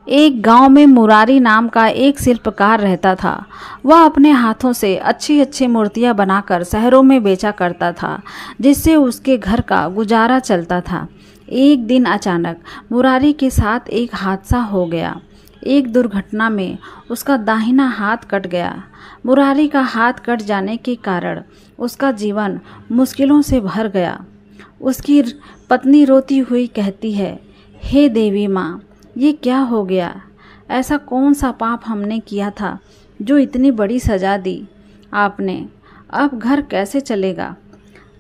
एक गांव में मुरारी नाम का एक शिल्पकार रहता था। वह अपने हाथों से अच्छी अच्छी मूर्तियां बनाकर शहरों में बेचा करता था, जिससे उसके घर का गुजारा चलता था। एक दिन अचानक मुरारी के साथ एक हादसा हो गया। एक दुर्घटना में उसका दाहिना हाथ कट गया। मुरारी का हाथ कट जाने के कारण उसका जीवन मुश्किलों से भर गया। उसकी पत्नी रोती हुई कहती है, हे देवी माँ, ये क्या हो गया? ऐसा कौन सा पाप हमने किया था जो इतनी बड़ी सज़ा दी आपने? अब घर कैसे चलेगा?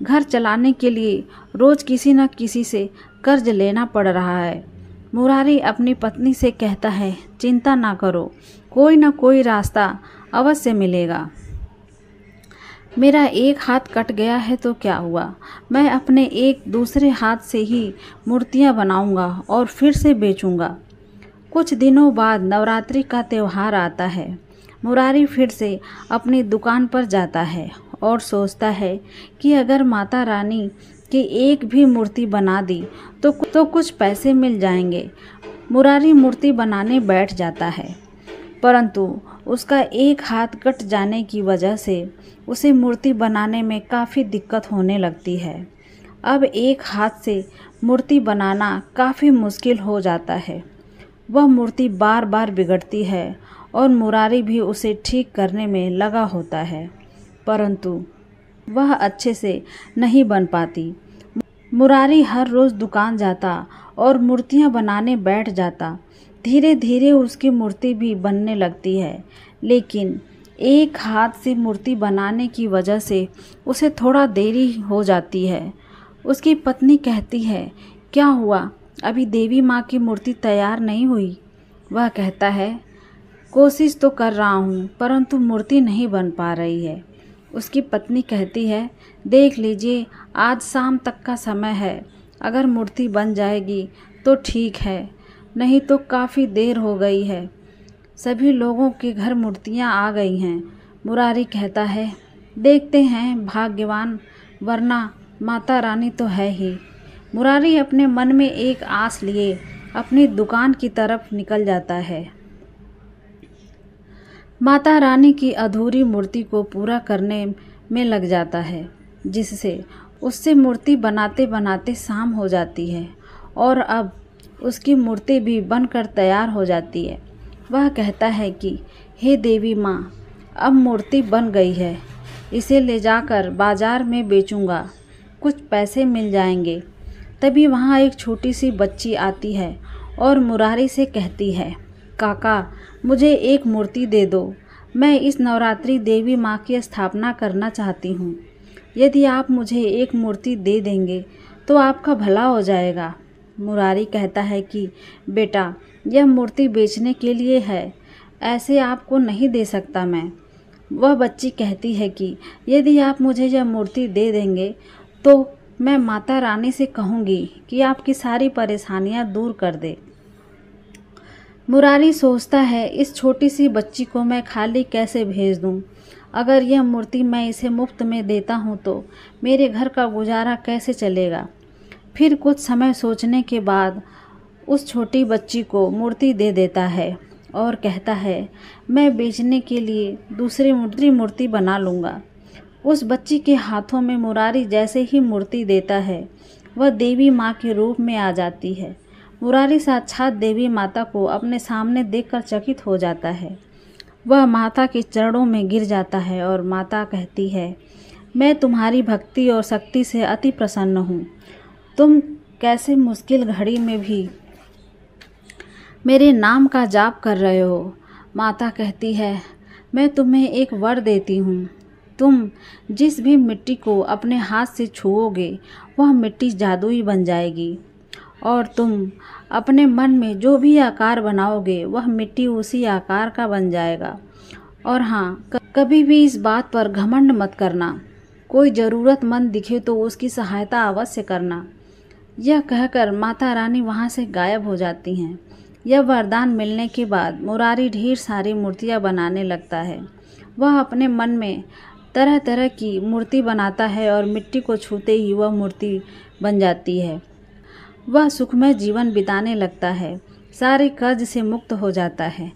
घर चलाने के लिए रोज़ किसी न किसी से कर्ज लेना पड़ रहा है। मुरारी अपनी पत्नी से कहता है, चिंता ना करो, कोई न कोई रास्ता अवश्य मिलेगा। मेरा एक हाथ कट गया है तो क्या हुआ, मैं अपने एक दूसरे हाथ से ही मूर्तियां बनाऊंगा और फिर से बेचूंगा। कुछ दिनों बाद नवरात्रि का त्यौहार आता है। मुरारी फिर से अपनी दुकान पर जाता है और सोचता है कि अगर माता रानी की एक भी मूर्ति बना दी तो कुछ पैसे मिल जाएंगे। मुरारी मूर्ति बनाने बैठ जाता है, परंतु उसका एक हाथ कट जाने की वजह से उसे मूर्ति बनाने में काफ़ी दिक्कत होने लगती है। अब एक हाथ से मूर्ति बनाना काफ़ी मुश्किल हो जाता है। वह मूर्ति बार बार बिगड़ती है और मुरारी भी उसे ठीक करने में लगा होता है, परंतु वह अच्छे से नहीं बन पाती। मुरारी हर रोज़ दुकान जाता और मूर्तियां बनाने बैठ जाता। धीरे धीरे उसकी मूर्ति भी बनने लगती है, लेकिन एक हाथ से मूर्ति बनाने की वजह से उसे थोड़ा देरी हो जाती है। उसकी पत्नी कहती है, क्या हुआ, अभी देवी माँ की मूर्ति तैयार नहीं हुई? वह कहता है, कोशिश तो कर रहा हूँ, परंतु मूर्ति नहीं बन पा रही है। उसकी पत्नी कहती है, देख लीजिए, आज शाम तक का समय है, अगर मूर्ति बन जाएगी तो ठीक है, नहीं तो काफ़ी देर हो गई है, सभी लोगों के घर मूर्तियां आ गई हैं। मुरारी कहता है, देखते हैं भाग्यवान, वरना माता रानी तो है ही। मुरारी अपने मन में एक आस लिए अपनी दुकान की तरफ निकल जाता है। माता रानी की अधूरी मूर्ति को पूरा करने में लग जाता है, जिससे उससे मूर्ति बनाते बनाते शाम हो जाती है और अब उसकी मूर्ति भी बनकर तैयार हो जाती है। वह कहता है कि हे देवी माँ, अब मूर्ति बन गई है, इसे ले जाकर बाजार में बेचूंगा, कुछ पैसे मिल जाएंगे। तभी वहाँ एक छोटी सी बच्ची आती है और मुरारी से कहती है, काका, मुझे एक मूर्ति दे दो, मैं इस नवरात्रि देवी माँ की स्थापना करना चाहती हूँ। यदि आप मुझे एक मूर्ति दे देंगे तो आपका भला हो जाएगा। मुरारी कहता है कि बेटा, यह मूर्ति बेचने के लिए है, ऐसे आपको नहीं दे सकता मैं। वह बच्ची कहती है कि यदि आप मुझे यह मूर्ति दे देंगे तो मैं माता रानी से कहूँगी कि आपकी सारी परेशानियाँ दूर कर दे। मुरारी सोचता है, इस छोटी सी बच्ची को मैं खाली कैसे भेज दूँ? अगर यह मूर्ति मैं इसे मुफ्त में देता हूँ तो मेरे घर का गुजारा कैसे चलेगा? फिर कुछ समय सोचने के बाद उस छोटी बच्ची को मूर्ति दे देता है और कहता है, मैं बेचने के लिए दूसरी मूर्ति बना लूँगा। उस बच्ची के हाथों में मुरारी जैसे ही मूर्ति देता है, वह देवी माँ के रूप में आ जाती है। मुरारी साक्षात देवी माता को अपने सामने देखकर चकित हो जाता है। वह माता के चरणों में गिर जाता है और माता कहती है, मैं तुम्हारी भक्ति और शक्ति से अति प्रसन्न हूँ। तुम कैसे मुश्किल घड़ी में भी मेरे नाम का जाप कर रहे हो। माता कहती है, मैं तुम्हें एक वर देती हूँ, तुम जिस भी मिट्टी को अपने हाथ से छुओगे वह मिट्टी जादुई बन जाएगी और तुम अपने मन में जो भी आकार बनाओगे वह मिट्टी उसी आकार का बन जाएगा। और हाँ, कभी भी इस बात पर घमंड मत करना, कोई ज़रूरतमंद दिखे तो उसकी सहायता अवश्य करना। यह कहकर माता रानी वहाँ से गायब हो जाती हैं। यह वरदान मिलने के बाद मुरारी ढेर सारी मूर्तियाँ बनाने लगता है। वह अपने मन में तरह तरह की मूर्ति बनाता है और मिट्टी को छूते ही वह मूर्ति बन जाती है। वह सुखमय जीवन बिताने लगता है। सारे कर्ज से मुक्त हो जाता है।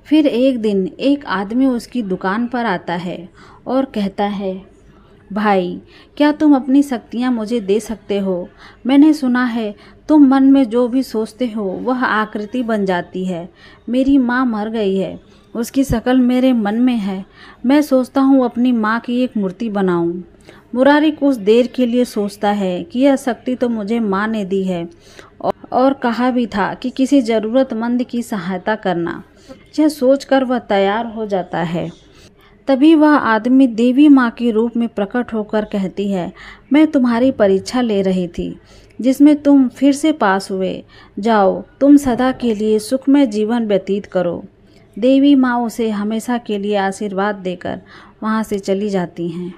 फिर एक दिन एक आदमी उसकी दुकान पर आता है और कहता है, भाई, क्या तुम अपनी शक्तियाँ मुझे दे सकते हो? मैंने सुना है तुम मन में जो भी सोचते हो वह आकृति बन जाती है। मेरी माँ मर गई है, उसकी शक्ल मेरे मन में है। मैं सोचता हूँ अपनी माँ की एक मूर्ति बनाऊँ। मुरारी कुछ देर के लिए सोचता है कि यह शक्ति तो मुझे माँ ने दी है और कहा भी था कि किसी ज़रूरतमंद की सहायता करना। यह सोचकर वह तैयार हो जाता है। तभी वह आदमी देवी माँ के रूप में प्रकट होकर कहती है, मैं तुम्हारी परीक्षा ले रही थी जिसमें तुम फिर से पास हुए। जाओ, तुम सदा के लिए सुखमय जीवन व्यतीत करो। देवी माँ उसे हमेशा के लिए आशीर्वाद देकर वहाँ से चली जाती हैं।